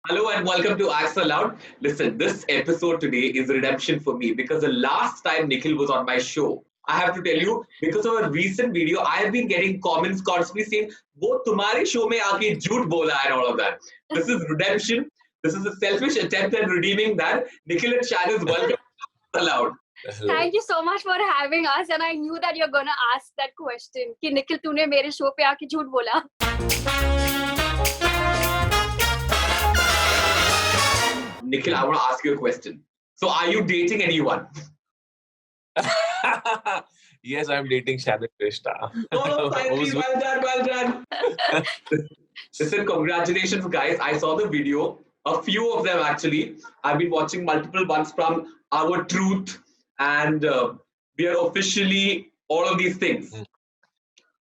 Hello and welcome to Ask Aloud. Listen, this episode today is redemption for me because the last time Nikhil was on my show, I have to tell you, because of a recent video, I have been getting comments constantly saying, "वो तुम्हारे show में आके झूठ बोला" and all of that. This is redemption. This is a selfish attempt at redeeming that. Nikhil and Shan is welcome to Ask Aloud. Thank you so much for having us, and I knew that you're gonna ask that question. कि निखिल तूने मेरे show पे आके झूठ बोला? Nikhil, I want to ask you a question. So, are you dating anyone? Yes, I'm dating Shannon Krishna. Oh, finally, well done, well done. Listen, congratulations, guys. I saw the video. A few of them, actually. I've been watching multiple ones from Our Truth, and we are officially all of these things. So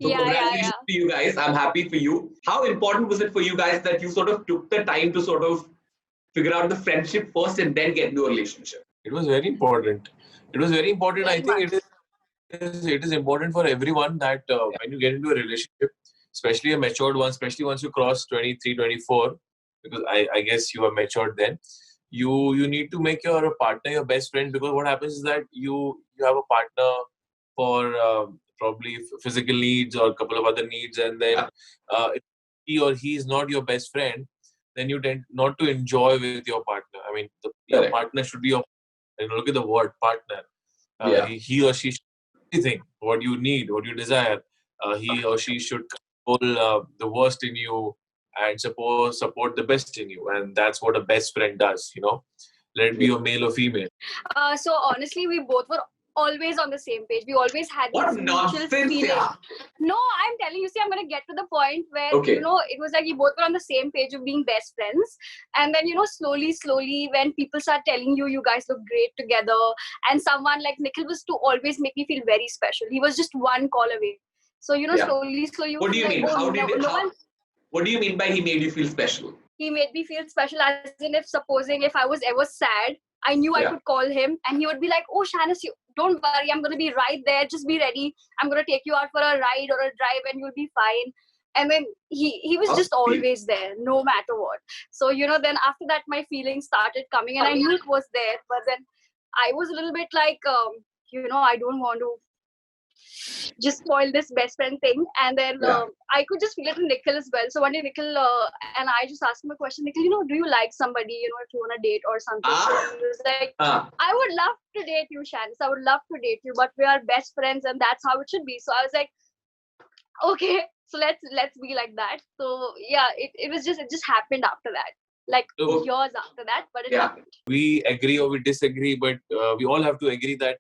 congratulations to you guys. I'm happy for you. How important was it for you guys that you sort of took the time to sort of figure out the friendship first and then get into a relationship? It was very important. It was very important. I think it is important for everyone that when you get into a relationship, especially a matured one, especially once you cross 23, 24, because I guess you are matured then, you need to make your partner your best friend, because what happens is that you have a partner for probably physical needs or a couple of other needs, and then if he or he is not your best friend, then you tend not to enjoy with your partner. I mean, your partner should be your, look at the word partner. He or she should be everything, what you need, what you desire. He or she should control the worst in you and support the best in you. And that's what a best friend does, Let it be a male or female. So honestly, we both were always on the same page. We always had this mutual feeling. No, I'm telling you, see, I'm going to get to the point where, it was like we both were on the same page of being best friends. And then, slowly, when people start telling you, you guys look great together, and someone like Nikhil was to always make me feel very special. He was just one call away. So, slowly. What do you mean? What do you mean by he made you feel special? He made me feel special as in if I was ever sad, I knew I could call him and he would be like, "Oh, Shanice, don't worry, I'm going to be right there. Just be ready. I'm going to take you out for a ride or a drive and you'll be fine." And then he was just always there, no matter what. So, then after that, my feelings started coming and I knew it was there. But then I was a little bit like, I don't want to just spoil this best friend thing. And then I could just feel it in Nikhil as well. So one day Nikhil and I just asked him a question. Nikhil, do you like somebody, if you want to date or something? And he was like, I would love to date you, Shanice. I would love to date you, but we are best friends and that's how it should be. So I was like, okay, so let's be like that. So yeah, it just happened after that. Like yours after that, but it happened. We agree or we disagree, but we all have to agree that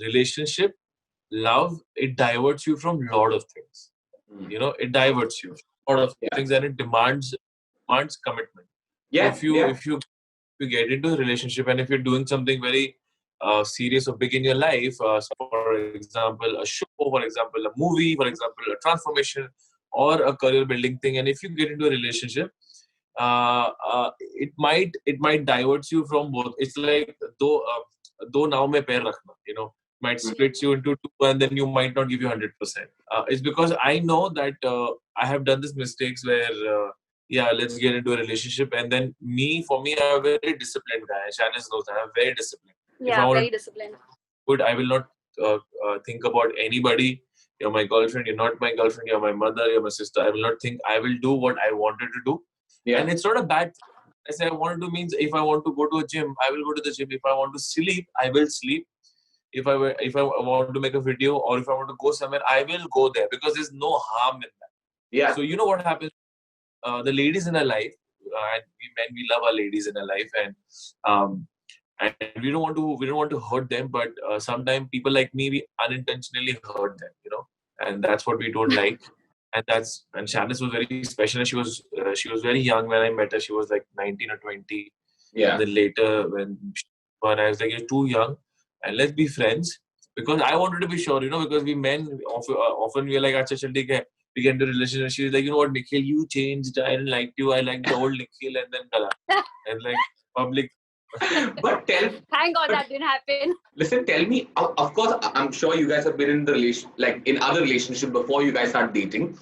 relationship, love, it diverts you from a lot of things. It diverts you from a lot of things, and it demands commitment. If you get into a relationship and if you're doing something very serious or big in your life, for example a show, for example a movie, for example a transformation or a career building thing, and if you get into a relationship, it might divert you from both. It's like do naav mein pair rakhna, might split you into two, and then you might not give you 100%. It's because I know that I have done these mistakes where let's get into a relationship, and then for me I'm a very disciplined guy. Shanice knows that I'm very disciplined. Very disciplined. Good, I will not think about anybody. You're my girlfriend, you're not my girlfriend, you're my mother, you're my sister. I will not think. I will do what I wanted to do. And it's not a bad thing. I say I want to do means if I want to go to a gym, I will go to the gym. If I want to sleep, I will sleep. If I want to make a video or if I want to go somewhere, I will go there, because there's no harm in that. So what happens? The ladies in our life, and we love our ladies in our life, and we don't want to hurt them, but sometimes people like me, we unintentionally hurt them, and that's what we don't like. And Shanice was very special. And she was very young when I met her. She was like 19 or 20. And then later when I was like, "You're too young, and let's be friends," because I wanted to be sure, because we men often we are like, "Acha, chal, theek hai." We get into a relationship. She's like, "You know what, Nikhil, you changed. I didn't like you. I liked the old Nikhil," and then kala. And like public. But thank God that didn't happen. Listen, tell me. Of course, I'm sure you guys have been in the in other relationship before you guys start dating.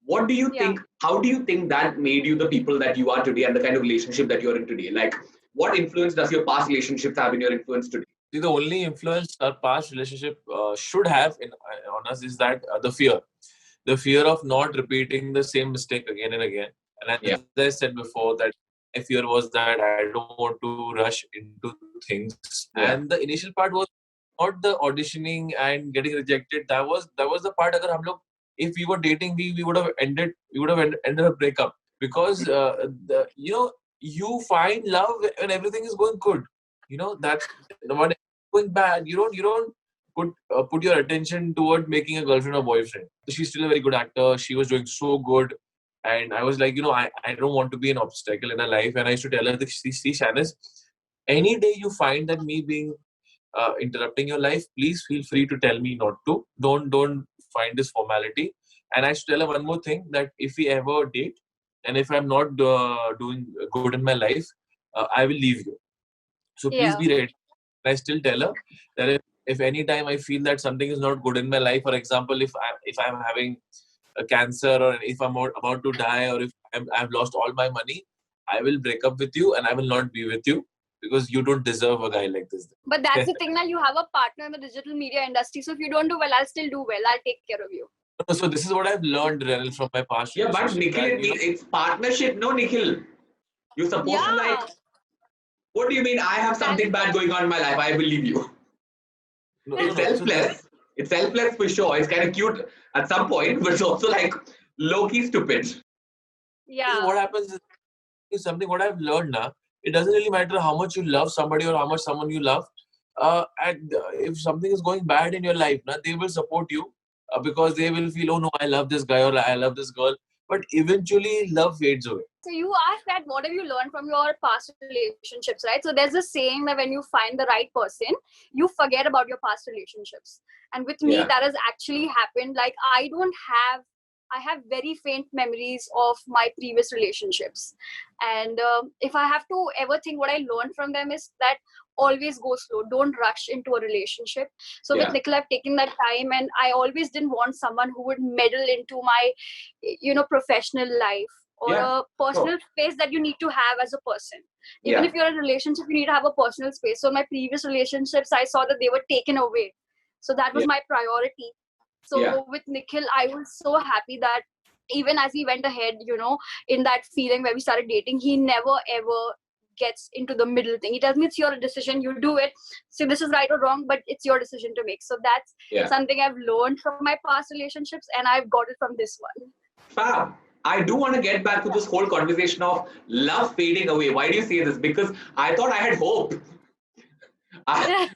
What do you think? How do you think that made you the people that you are today and the kind of relationship that you're in today? Like, what influence does your past relationships have in your influence today? See, the only influence our past relationship should have on us is that the fear of not repeating the same mistake again and again. And as I said before, that my fear was that I don't want to rush into things. Yeah. And the initial part was not the auditioning and getting rejected. That was the part. Agar hum log, if we were dating, we would have ended a breakup, because you find love when everything is going good. That's when it's going bad. You don't put your attention toward making a girlfriend or boyfriend. So she's still a very good actor. She was doing so good. And I was like, I don't want to be an obstacle in her life. And I used to tell her, see, Shanice, any day you find that me being interrupting your life, please feel free to tell me not to. Don't find this formality. And I should tell her one more thing, that if we ever date and if I'm not doing good in my life, I will leave you. So please be ready. I still tell her that if any time I feel that something is not good in my life, for example, if I'm having a cancer, or if I'm about to die, or if I've lost all my money, I will break up with you and I will not be with you, because you don't deserve a guy like this. But that's the thing, now you have a partner in the digital media industry. So if you don't do well, I'll still do well. I'll take care of you. So this is what I've learned, Renal, from my past. Yeah, but Nikhil, it's partnership, no, Nikhil. You're supposed to like. What do you mean? I have something bad going on in my life. I will leave you. It's selfless. It's selfless for sure. It's kind of cute at some point, but it's also like low-key stupid. Yeah. What happens is something what I've learned now. It doesn't really matter how much you love somebody or how much someone you love. And if something is going bad in your life, they will support you because they will feel, oh no, I love this guy or I love this girl. But eventually, love fades away. So you asked that, what have you learned from your past relationships, right? So there's a saying that when you find the right person, you forget about your past relationships. And with me, that has actually happened. Like, I have very faint memories of my previous relationships. And if I have to ever think, what I learned from them is that always go slow. Don't rush into a relationship. So with Nikhil, I've taken that time, and I always didn't want someone who would meddle into my, professional life or a personal space that you need to have as a person. Even if you're in a relationship, you need to have a personal space. So my previous relationships, I saw that they were taken away. So that was my priority. So with Nikhil, I was so happy that even as we went ahead, in that feeling where we started dating, he never ever gets into the middle thing. He tells me, it's your decision, you do it. So this is right or wrong, but it's your decision to make. So that's something I've learned from my past relationships, and I've got it from this one. Fab. I do want to get back to this whole conversation of love fading away. Why do you say this? Because I thought I had hope. But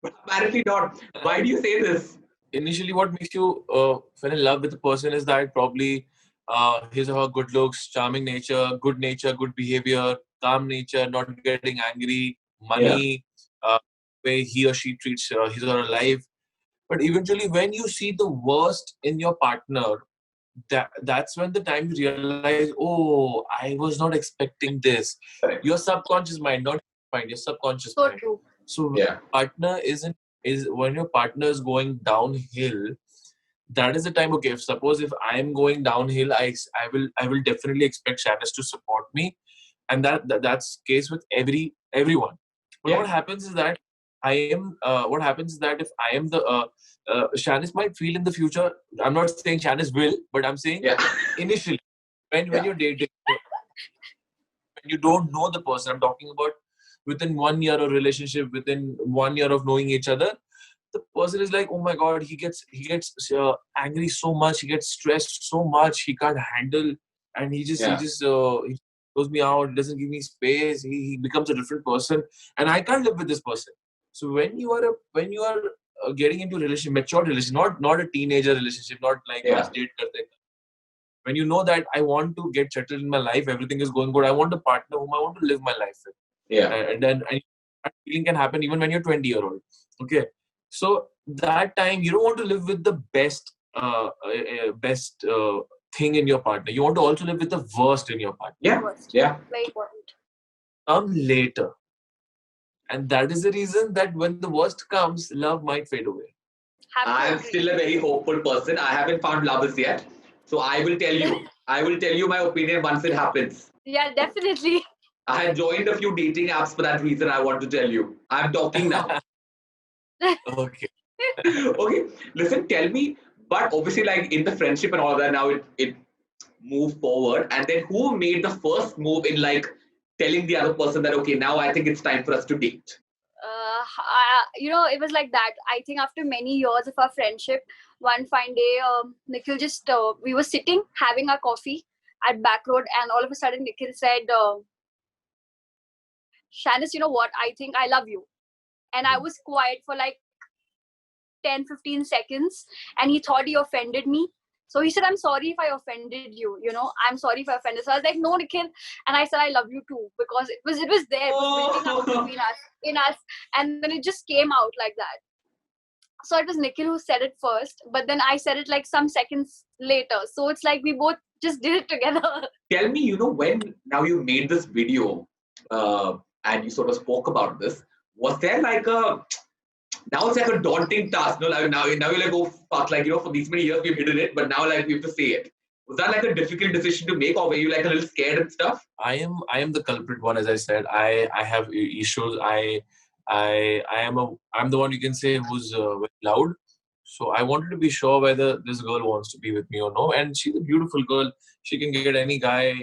apparently not. Why do you say this? Initially, what makes you fall in love with a person is that probably his or her good looks, charming nature, good behavior, calm nature, not getting angry, money, way he or she treats his or her life. But eventually, when you see the worst in your partner, that's when the time you realize, oh, I was not expecting this. Your subconscious mind, not mind, your subconscious mind. True. So when your partner when your partner is going downhill, that is the time. Okay, suppose if I am going downhill, I will definitely expect Shanice to support me, and that's the case with everyone. But what happens is that if I am the Shanice might feel in the future. I'm not saying Shanice will, but I'm saying initially when you're dating, when you don't know the person. I'm talking about within 1 year of relationship, within 1 year of knowing each other, the person is like, oh my God, he gets angry so much, he gets stressed so much, he can't handle, and he throws me out, he doesn't give me space, he becomes a different person, and I can't live with this person. So when you are getting into a relationship, mature relationship, not a teenager relationship, not like date karte. When you know that I want to get settled in my life, everything is going good, I want a partner whom I want to live my life with. And then that feeling can happen even when you're 20-year-old. Okay. So that time you don't want to live with the best thing in your partner. You want to also live with the worst in your partner. Yeah. Very important. Come later. And that is the reason that when the worst comes, love might fade away. I'm still a very hopeful person. I haven't found love as yet. So I will tell you. I will tell you my opinion once it happens. Yeah, definitely. I had joined a few dating apps for that reason. I want to tell you. I'm talking now. Okay. Okay, listen, tell me. But obviously, like in the friendship and all that, now it moved forward. And then who made the first move in like telling the other person that okay, now I think it's time for us to date? It was like that. I think after many years of our friendship, one fine day, Nikhil just we were sitting having our coffee at back road, and all of a sudden Nikhil said, "Shanice, you know what? I think I love you." And I was quiet for like 10-15 seconds, and he thought he offended me. So he said, "I'm sorry if I offended you. I'm sorry if I offended." So I was like, "No, Nikhil," and I said, "I love you too," because it was there, it was building up between us, and then it just came out like that. So it was Nikhil who said it first, but then I said it like some seconds later. So it's like we both just did it together. Tell me, when now you made this video and you sort of spoke about this, was there like now it's like a daunting task, no? Like now you're like, oh fuck, like for these many years we've hidden it, but now like we have to say it. Was that like a difficult decision to make, or were you like a little scared and stuff? I am the culprit one, as I said. I have issues. I'm the one you can say who's very loud. So I wanted to be sure whether this girl wants to be with me or no. And she's a beautiful girl. She can get any guy.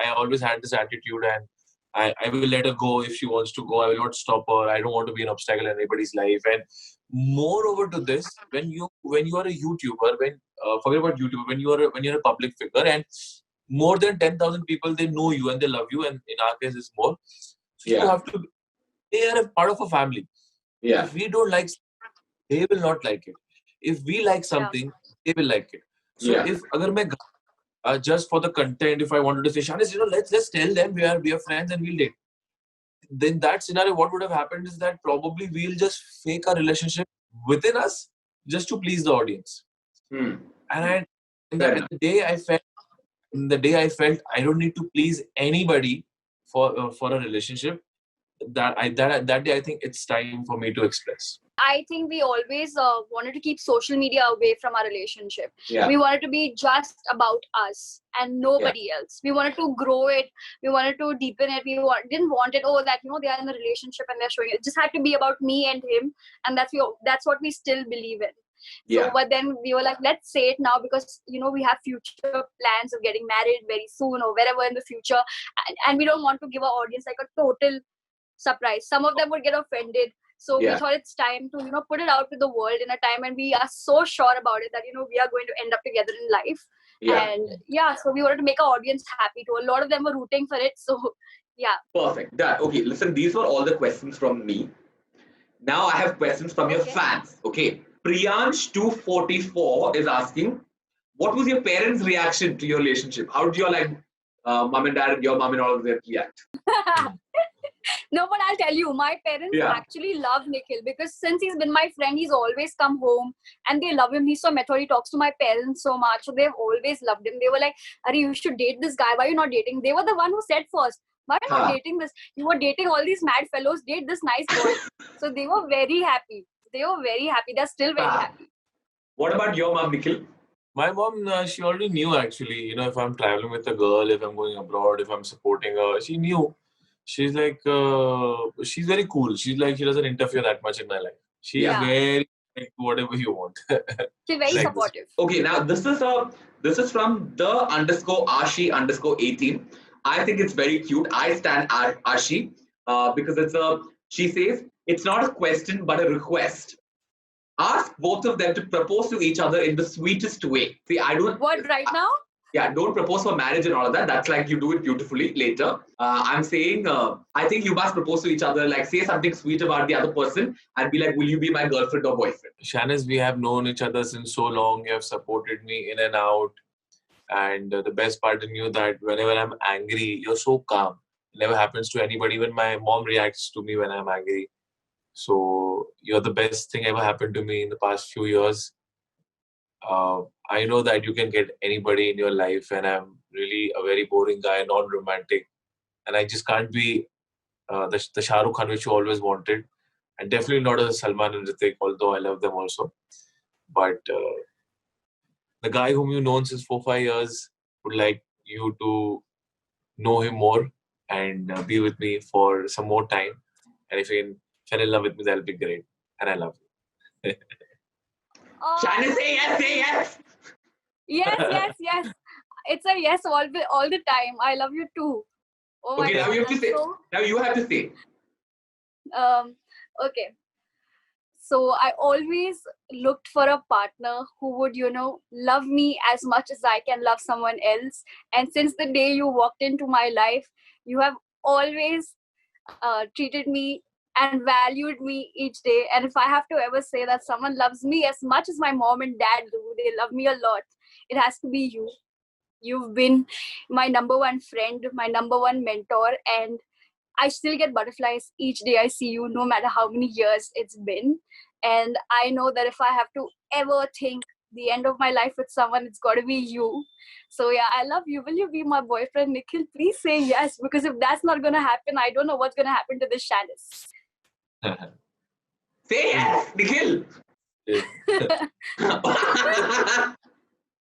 I always had this attitude, and I will let her go if she wants to go. I will not stop her. I don't want to be an obstacle in anybody's life. And moreover to this, when you are a YouTuber, forget about YouTuber, when you're a public figure, and more than 10,000 people, they know you and they love you, and in our case it's more. So you have to, they are a part of a family. Yeah. If we don't like, they will not like it. If we like something, they will like it. So if agar main, just for the content, if I wanted to say, Shanice, let's tell them we are friends and we'll date. Then that scenario, what would have happened is that probably we'll just fake our relationship within us just to please the audience. And the day I felt I don't need to please anybody for a relationship, that day I think it's time for me to express. I think we always wanted to keep social media away from our relationship. Yeah. We wanted to be just about us and nobody else. We wanted to grow it. We wanted to deepen it. We didn't want it, that, they are in a relationship and they're showing it. It just had to be about me and him. And that's what we still believe in. So, but then we were like, let's say it now because, we have future plans of getting married very soon or wherever in the future. And we don't want to give our audience like a total surprise. Some of them would get offended. So we thought it's time to, put it out to the world in a time when we are so sure about it that, we are going to end up together in life. And so we wanted to make our audience happy too. A lot of them were rooting for it. So, Perfect. Okay, listen, these were all the questions from me. Now I have questions from your fans. Okay. Priyansh244 is asking, what was your parents' reaction to your relationship? How did your mom and dad and your mom and all of them react? No, but I'll tell you, my parents actually love Nikhil because since he's been my friend, he's always come home and they love him. He's so mature. He talks to my parents so much. So they've always loved him. They were like, Ari, you should date this guy. Why are you not dating? They were the one who said first, why are you not dating this? You were dating all these mad fellows. Date this nice boy. So they were very happy. They're still very happy. What about your mom, Nikhil? My mom, she already knew actually, if I'm traveling with a girl, if I'm going abroad, if I'm supporting her, she knew. She's like, she's very cool. She's like, she doesn't interfere that much in my life. She's very like, whatever you want. She's very supportive. Okay, now this is from the _Ashi_18. I think it's very cute. I stand Ashi because she says, it's not a question but a request. Ask both of them to propose to each other in the sweetest way. See, I don't. What, right now? Yeah, don't propose for marriage and all of that. That's like you do it beautifully later. I'm saying, I think you must propose to each other, like say something sweet about the other person and be like, will you be my girlfriend or boyfriend? Shanice, we have known each other since so long. You have supported me in and out. And the best part in you that whenever I'm angry, you're so calm. It never happens to anybody. Even my mom reacts to me when I'm angry. So you're the best thing ever happened to me in the past few years. I know that you can get anybody in your life, and I'm really a very boring guy, non-romantic, and I just can't be the Shah Rukh Khan which you always wanted, and definitely not a Salman and Hrithik, although I love them also. But the guy whom you've known since 4-5 years would like you to know him more and be with me for some more time. And if you fell in love with me, that'll be great. And I love you. Shana, say yes, say yes. Yes. It's a yes all the time. I love you too. Oh Okay, my now God, you have to that's say. so- Now you have to say. Okay. So I always looked for a partner who would, love me as much as I can love someone else. And since the day you walked into my life, you have always treated me and valued me each day. And if I have to ever say that someone loves me as much as my mom and dad do, they love me a lot, it has to be you. You've been my number one friend, my number one mentor, and I still get butterflies each day I see you, no matter how many years it's been. And I know that if I have to ever think the end of my life with someone, it's got to be you. So yeah, I love you. Will you be my boyfriend, Nikhil? Please say yes, because if that's not going to happen, I don't know what's going to happen to this Shanice. Say yes, Nikhil.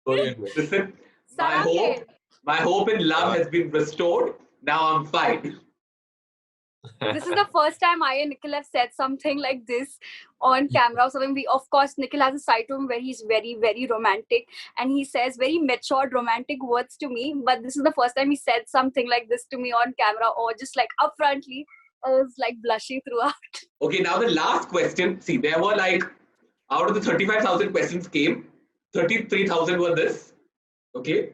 Listen, my hope in love has been restored. Now I'm fine. This is the first time I and Nikhil have said something like this on camera or something. Of course, Nikhil has a side to him where he's very, very romantic and he says very matured romantic words to me. But this is the first time he said something like this to me on camera or just like upfrontly. I was like blushing throughout. Okay, now the last question. See, there were like, out of the 35,000 questions came, 33,000 were this. Okay.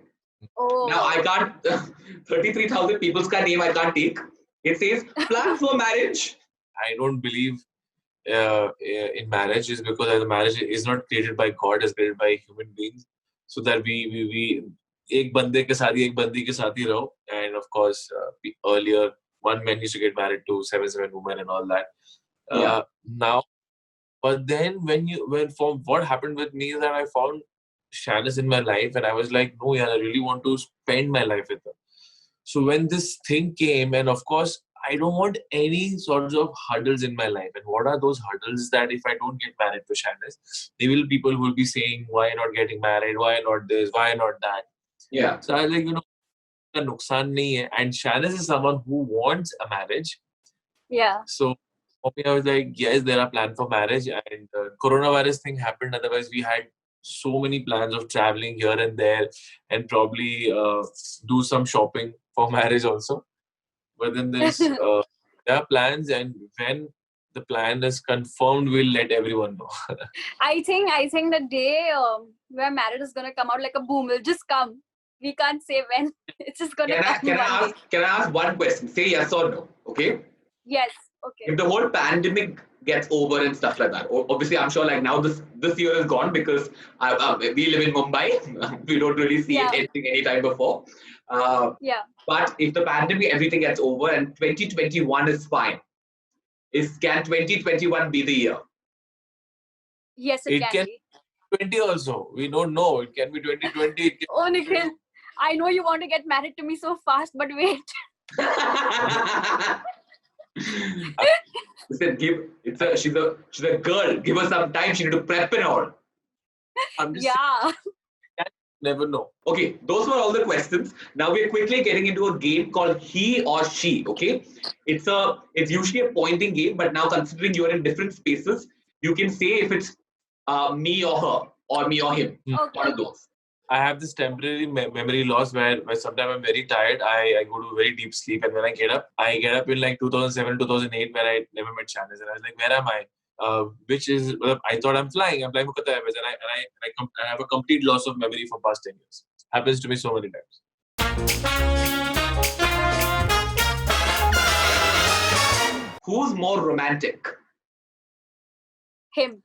Oh. Now I can't, 33,000 people's name I can't take. It says, plans for marriage. I don't believe in marriage is because the marriage is not created by God, it's created by human beings. So that we एक बंदे के साथ ही एक बंदी के साथ ही रहो. And of course, earlier, one man used to get married to 7 women and all that. Now, but then what happened with me is that I found Shanice in my life and I was like, no, yeah, I really want to spend my life with her. So when this thing came, and of course, I don't want any sorts of hurdles in my life. And what are those hurdles? That if I don't get married to Shanice, there will be people who will be saying, why not getting married? Why not this? Why not that? Yeah. So I was like, nuksan nahi hai. And Shanice is someone who wants a marriage. Yeah. So for me, I was like, yes, there are plans for marriage. And the coronavirus thing happened. Otherwise, we had so many plans of traveling here and there and probably do some shopping for marriage also. But then there are plans, and when the plan is confirmed, we'll let everyone know. I think the day where marriage is gonna come out like a boom, will just come. We can't say when. It's just gonna come. Can I ask one question? Say yes or no. Okay. Yes. Okay. If the whole pandemic gets over and stuff like that, obviously I'm sure like now this year is gone because we live in Mumbai. We don't really see anything anytime before. But if the pandemic, everything gets over and 2021 is fine, can 2021 be the year? Yes, it can be. 20 also. We don't know. It can be 2020. Oh, Nikhil, I know you want to get married to me so fast, but wait. Listen, she's a girl. Give her some time. She need to prep and all. Never know. Okay, those were all the questions. Now we're quickly getting into a game called He or She. Okay, it's usually a pointing game, but now considering you're in different spaces, you can say if it's me or her or me or him. Okay. One of those. I have this temporary memory loss where sometimes I'm very tired. I go to very deep sleep, and when I get up in like 2007, 2008, where I never met Shanice, and I was like, where am I? Which is, I thought I'm flying for Qatar Airways, and I have a complete loss of memory for past 10 years. Happens to me so many times. Who's more romantic? Him.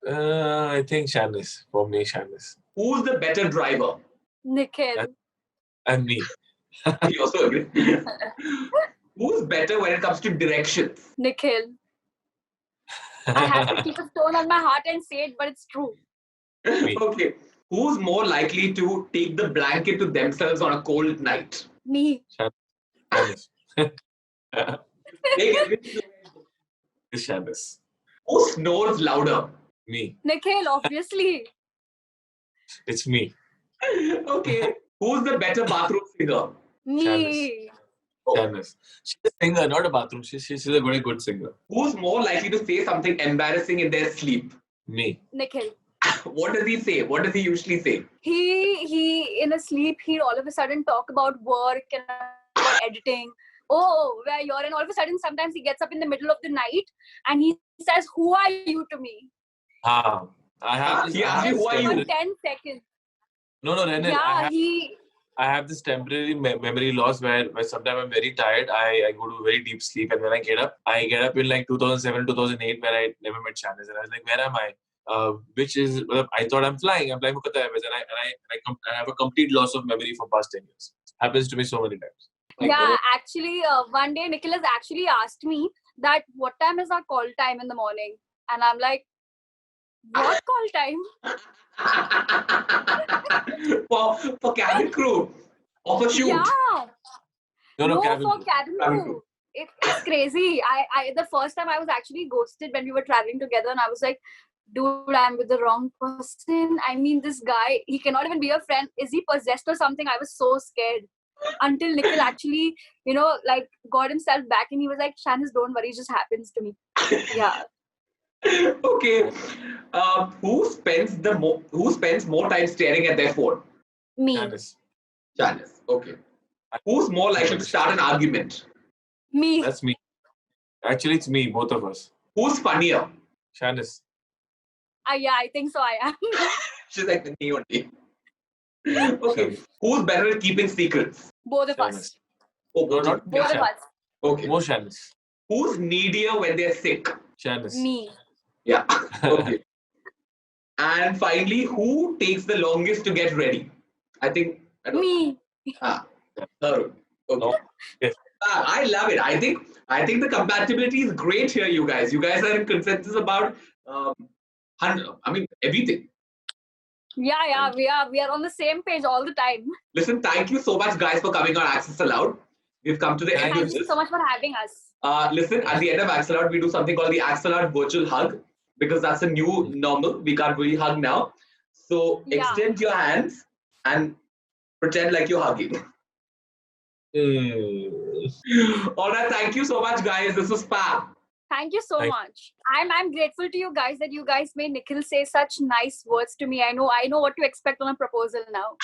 I think Shanice. For me, Shanice. Who's the better driver? Nikhil. And me. You also agree? Who's better when it comes to directions? Nikhil. I have to keep a stone on my heart and say it, but it's true. Okay. Who's more likely to take the blanket to themselves on a cold night? Me. Shanice. Shanice. Who snores louder? Me. Nikhil, obviously. It's me. Okay. Who's the better bathroom singer? Me. Janice. She's a singer, not a bathroom. She's a very good singer. Who's more likely to say something embarrassing in their sleep? Me. Nikhil. What does he say? What does he usually say? He in his sleep, he'd all of a sudden talk about work and about editing. Oh, where you're, and all of a sudden, sometimes he gets up in the middle of the night and he says, "Who are you to me?" I have this. He asks you, who are For you? 10 seconds. No, Renil. Yeah, I have this temporary memory loss where sometimes I'm very tired. I go to very deep sleep, and when I get up in like 2007, 2008, where I never met Shanice, and I was like, where am I? Which is, I thought I'm flying Kolkata Airways, and I have a complete loss of memory for past 10 years. Happens to me so many times. Yeah, actually, one day Nikhil has actually asked me that what time is our call time in the morning, and I'm like, what call time? for cabin crew of a shoot. Yeah. No, For cabin crew. It's crazy. I the first time I was actually ghosted when we were traveling together, and I was like, dude, I'm with the wrong person. I mean, this guy, he cannot even be a friend. Is he possessed or something? I was so scared. Until Nikhil actually, like got himself back and he was like, Shanice, don't worry, it just happens to me. Yeah. Okay. Who spends more time staring at their phone? Me. Shanice. Okay. Who's more likely to start an argument? Me. That's me. Actually, it's me, both of us. Who's funnier? Shanice. Yeah, I think so. I am. She's like me only. Okay. Who's better at keeping secrets? Both of us. Oh, both of us. Okay. More Shanice. Who's needier when they're sick? Shanice. Me. Yeah. Okay. And finally, who takes the longest to get ready? I think. Me. Okay. Yes. I love it. I think the compatibility is great here, you guys. You guys are in consensus about everything. Yeah, we are on the same page all the time. Listen, thank you so much, guys, for coming on Access Allowed. We've come to the end of this. Thank you so much for having us. Listen, at the end of Access Allowed, we do something called the Access Allowed virtual hug, because that's a new normal. We can't really hug now. So extend your hands and pretend like you're hugging. All right, thank you so much, guys. This was Pam. Thank you so much. I'm grateful to you guys that you guys made Nikhil say such nice words to me. I know what to expect on a proposal now.